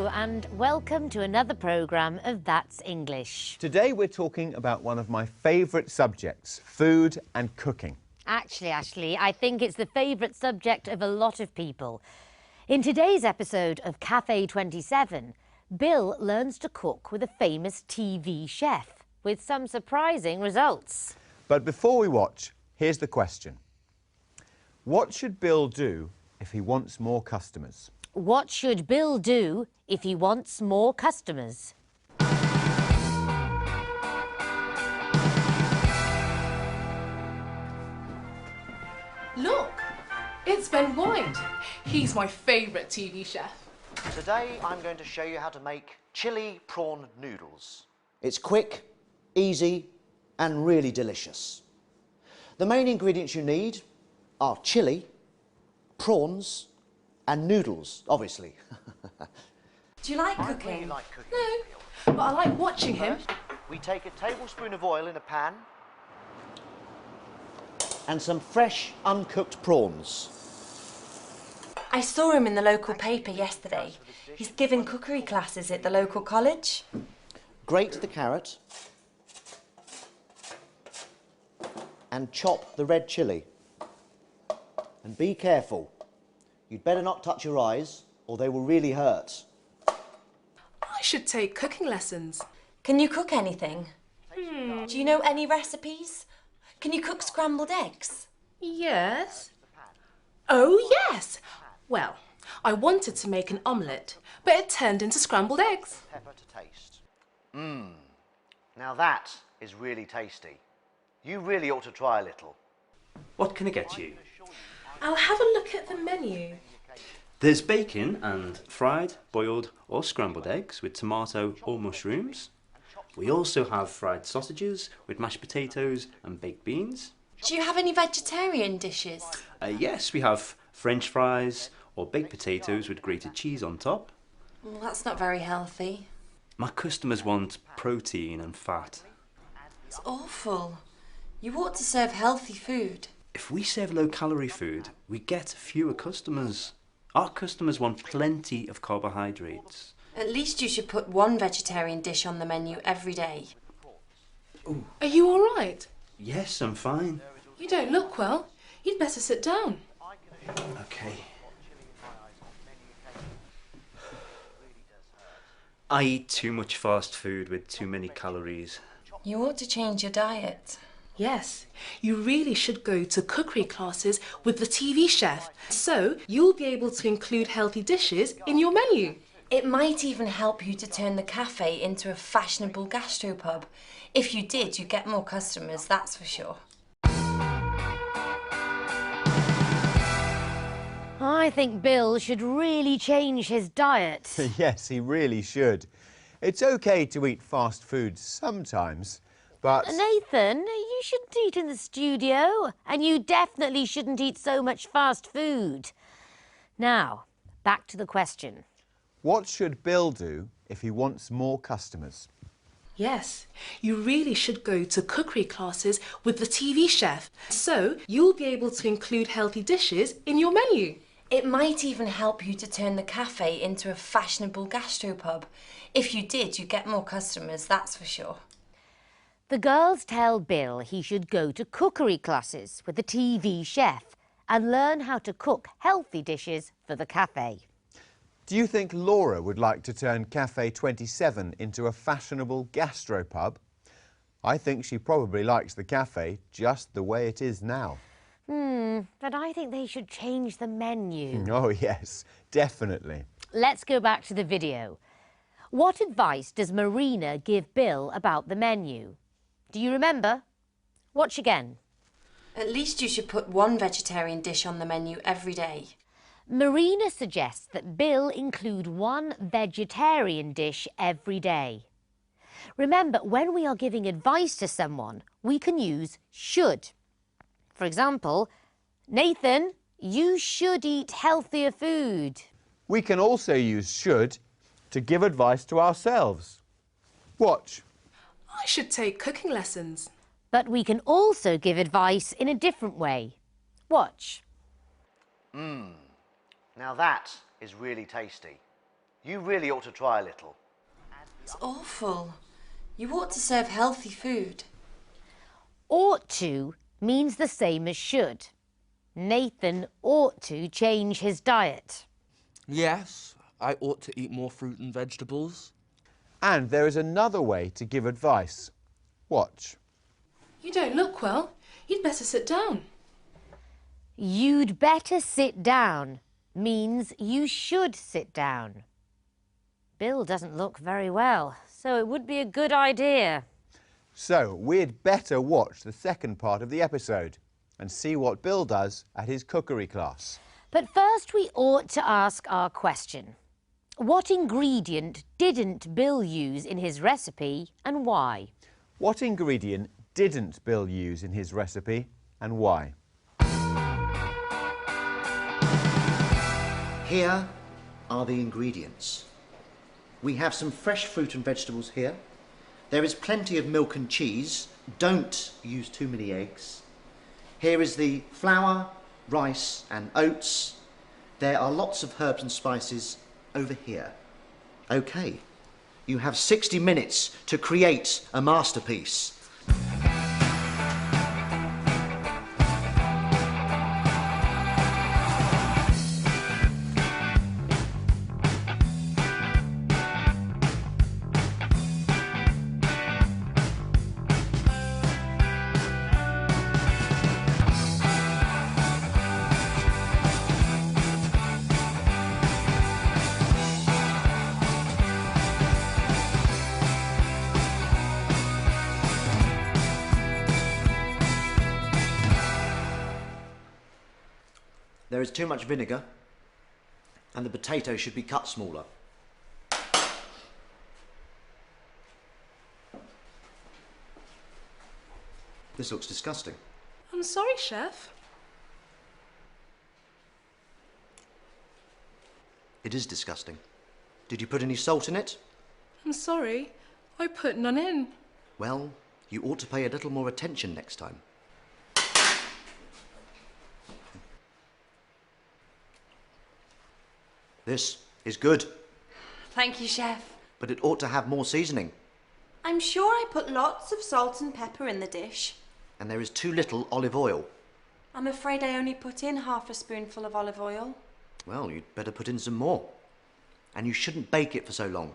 Hello and welcome to another programme of That's English. Today we're talking about one of my favourite subjects, food and cooking. Actually, Ashley, I think it's the favourite subject of a lot of people. In today's episode of Cafe 27, Bill learns to cook with a famous TV chef, with some surprising results. But before we watch, here's the question. What should Bill do if he wants more customers? What should Bill do if he wants more customers? Look, it's Ben White. He's my favourite TV chef. Today I'm going to show you how to make chili prawn noodles. It's quick, easy and really delicious. The main ingredients you need are chili, prawns and noodles, obviously. Do you like I cooking? really like cooking. No, but I like watching him. First, we take a tablespoon of oil in a pan. And some fresh, uncooked prawns. I saw him in the local paper yesterday. He's giving cookery classes at the local college. Grate the carrot. And chop the red chilli. And be careful. You'd better not touch your eyes, or they will really hurt. I should take cooking lessons. Can you cook anything? Do you know any recipes? Can you cook scrambled eggs? Yes. Oh, yes. Well, I wanted to make an omelette, but it turned into scrambled eggs. Pepper to taste. Now that is really tasty. You really ought to try a little. What can I get you? I'll have a look at the menu. There's bacon and fried, boiled or scrambled eggs with tomato or mushrooms. We also have fried sausages with mashed potatoes and baked beans. Do you have any vegetarian dishes? Yes, we have French fries or baked potatoes with grated cheese on top. Well, that's not very healthy. My customers want protein and fat. It's awful. You ought to serve healthy food. If we serve low-calorie food, we get fewer customers. Our customers want plenty of carbohydrates. At least you should put one vegetarian dish on the menu every day. Are you all right? Yes, I'm fine. You don't look well. You'd better sit down. Okay. I eat too much fast food with too many calories. You ought to change your diet. Yes, you really should go to cookery classes with the TV chef, so you'll be able to include healthy dishes in your menu. It might even help you to turn the cafe into a fashionable gastropub. If you did, you'd get more customers, that's for sure. I think Bill should really change his diet. Yes, he really should. It's okay to eat fast food sometimes, but... Nathan, you shouldn't eat in the studio, and you definitely shouldn't eat so much fast food. Now, back to the question. What should Bill do if he wants more customers? Yes, you really should go to cookery classes with the TV chef, so you'll be able to include healthy dishes in your menu. It might even help you to turn the cafe into a fashionable gastropub. If you did, you'd get more customers, that's for sure. The girls tell Bill he should go to cookery classes with the TV chef and learn how to cook healthy dishes for the cafe. Do you think Laura would like to turn Cafe 27 into a fashionable gastropub? I think she probably likes the cafe just the way it is now. But I think they should change the menu. Oh yes, definitely. Let's go back to the video. What advice does Marina give Bill about the menu? Do you remember? Watch again. At least you should put one vegetarian dish on the menu every day. Marina suggests that Bill include one vegetarian dish every day. Remember, when we are giving advice to someone, we can use should. For example, Nathan, you should eat healthier food. We can also use should to give advice to ourselves. Watch. I should take cooking lessons. But we can also give advice in a different way. Watch. Now that is really tasty. You really ought to try a little. It's awful. You ought to serve healthy food. Ought to means the same as should. Nathan ought to change his diet. Yes, I ought to eat more fruit and vegetables. And there is another way to give advice. Watch. You don't look well. You'd better sit down. You'd better sit down means you should sit down. Bill doesn't look very well, so it would be a good idea. So we'd better watch the second part of the episode and see what Bill does at his cookery class. But first we ought to ask our question. What ingredient didn't Bill use in his recipe and why? What ingredient didn't Bill use in his recipe and why? Here are the ingredients. We have some fresh fruit and vegetables here. There is plenty of milk and cheese. Don't use too many eggs. Here is the flour, rice and oats. There are lots of herbs and spices over here. OK, you have 60 minutes to create a masterpiece. There is too much vinegar, and the potatoes should be cut smaller. This looks disgusting. I'm sorry, Chef. It is disgusting. Did you put any salt in it? I'm sorry. I put none in. Well, you ought to pay a little more attention next time. This is good, Thank you, Chef. but it ought to have more seasoning. I'm sure I put lots of salt and pepper in the dish. And there is too little olive oil. I'm afraid I only put in half a spoonful of olive oil. Well, you'd better put in some more. And you shouldn't bake it for so long.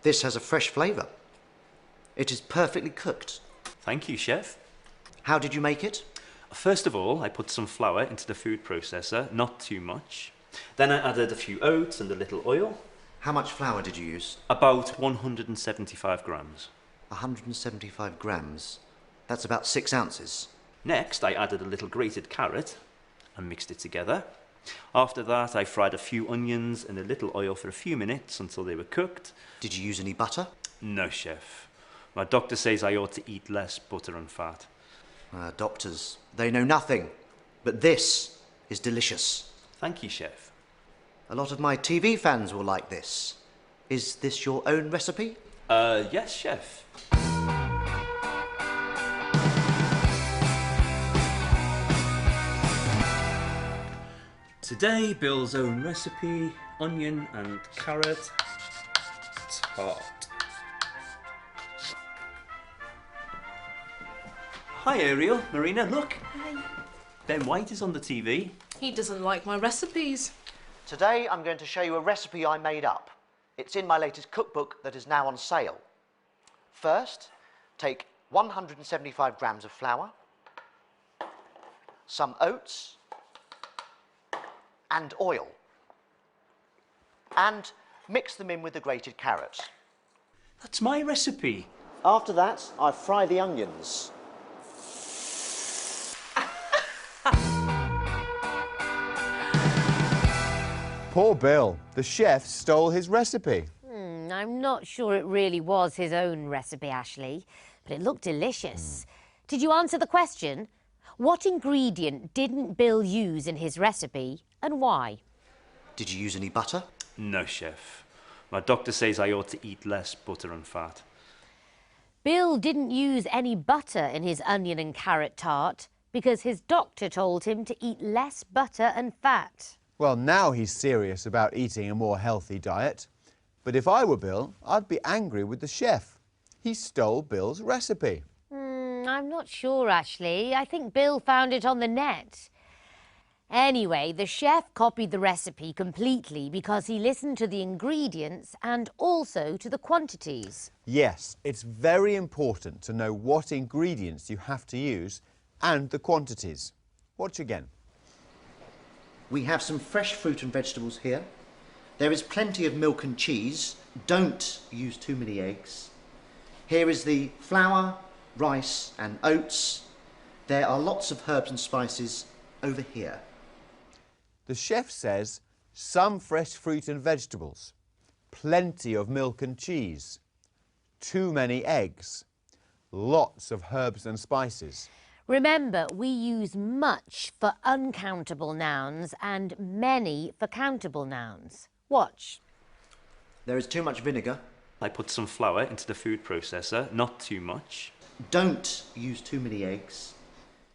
This has a fresh flavour. It is perfectly cooked. Thank you, Chef. How did you make it? First of all, I put some flour into the food processor, not too much. Then I added a few oats and a little oil. How much flour did you use? About 175 grams. 175 grams. That's about 6 ounces. Next, I added a little grated carrot and mixed it together. After that, I fried a few onions in a little oil for a few minutes until they were cooked. Did you use any butter? No, Chef. My doctor says I ought to eat less butter and fat. Doctors, they know nothing. But this is delicious. Thank you, Chef. A lot of my TV fans will like this. Is this your own recipe? Yes, Chef. Today, Bill's own recipe, onion and carrot tart. Hi Ariel, Marina, look. Hi. Ben White is on the TV. He doesn't like my recipes. Today I'm going to show you a recipe I made up. It's in my latest cookbook that is now on sale. First, take 175 grams of flour, some oats, and oil. And mix them in with the grated carrot. That's my recipe. After that, I fry the onions. Poor Bill. The chef stole his recipe. I'm not sure it really was his own recipe, Ashley, but it looked delicious. Did you answer the question? What ingredient didn't Bill use in his recipe and why? Did you use any butter? No, Chef. My doctor says I ought to eat less butter and fat. Bill didn't use any butter in his onion and carrot tart because his doctor told him to eat less butter and fat. Well, now he's serious about eating a more healthy diet. But if I were Bill, I'd be angry with the chef. He stole Bill's recipe. I'm not sure, actually. I think Bill found it on the net. Anyway, the chef copied the recipe completely because he listened to the ingredients and also to the quantities. Yes, it's very important to know what ingredients you have to use and the quantities. Watch again. We have some fresh fruit and vegetables here. There is plenty of milk and cheese. Don't use too many eggs. Here is the flour, rice and oats. There are lots of herbs and spices over here. The chef says some fresh fruit and vegetables, plenty of milk and cheese, too many eggs, lots of herbs and spices. Remember, we use much for uncountable nouns and many for countable nouns. Watch. There is too much vinegar. I put some flour into the food processor, not too much. Don't use too many eggs.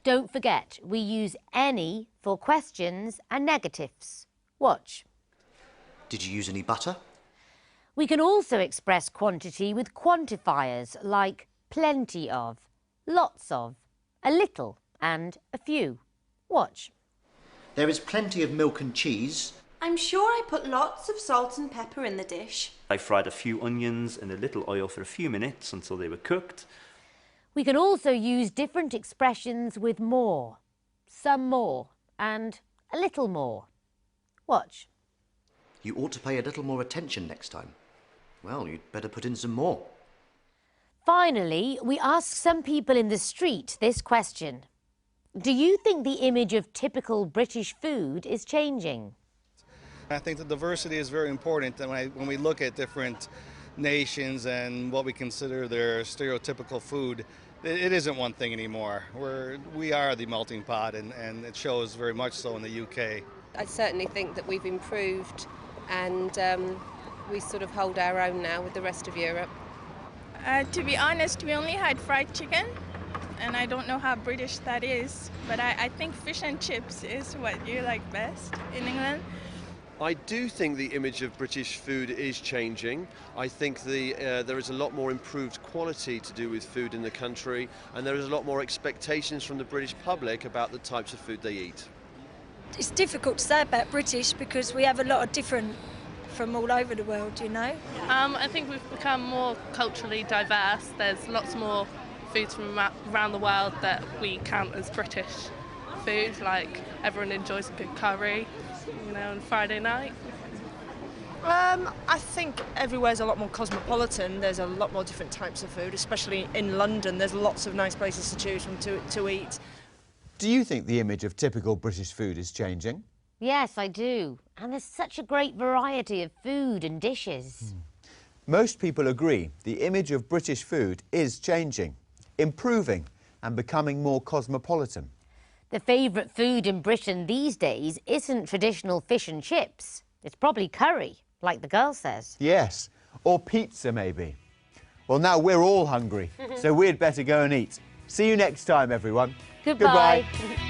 Don't forget, we use any for questions and negatives. Watch. Did you use any butter? We can also express quantity with quantifiers like plenty of, lots of, a little and a few. Watch. There is plenty of milk and cheese. I'm sure I put lots of salt and pepper in the dish. I fried a few onions in a little oil for a few minutes until they were cooked. We can also use different expressions with more, some more and a little more. Watch. You ought to pay a little more attention next time. Well, you'd better put in some more. Finally, we asked some people in the street this question. Do you think the image of typical British food is changing? I think the diversity is very important, and when we look at different nations and what we consider their stereotypical food, it isn't one thing anymore. We are the melting pot, and it shows very much so in the UK. I certainly think that we've improved, and we sort of hold our own now with the rest of Europe. To be honest, we only had fried chicken, and I don't know how British that is, but I think fish and chips is what you like best in England. I do think the image of British food is changing. I think there is a lot more improved quality to do with food in the country, and there is a lot more expectations from the British public about the types of food they eat. It's difficult to say about British because we have a lot of different from all over the world, you know. I think we've become more culturally diverse. There's lots more foods from around the world that we count as British food, like everyone enjoys a good curry, you know, on Friday night. I think everywhere's a lot more cosmopolitan. There's a lot more different types of food, especially in London. There's lots of nice places to choose from to eat. Do you think the image of typical British food is changing? Yes, I do. And there's such a great variety of food and dishes. Most people agree the image of British food is changing, improving and becoming more cosmopolitan. The favourite food in Britain these days isn't traditional fish and chips. It's probably curry, like the girl says. Yes, or pizza maybe. Well, now we're all hungry, so we'd better go and eat. See you next time, everyone. Goodbye. Goodbye.